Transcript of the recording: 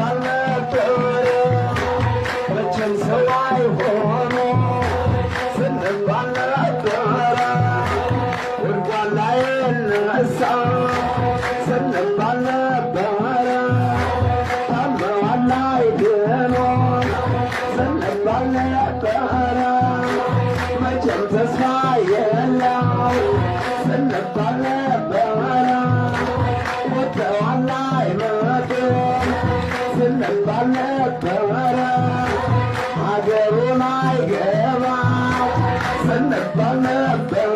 ስንባል ነበረ መቼም ሰው አይሆኑ ስንባል ነበረ ወድቋል አይነሳ ስንባል ነበረ ታመዋል አይድኑ ስንባል ነበረ መቼም ተስፋ የለው ስንባል ነበረ ሞተዋል አይመጡም ስንባል ነበረ ሀገሩን አይገባም ስንባል ነበረ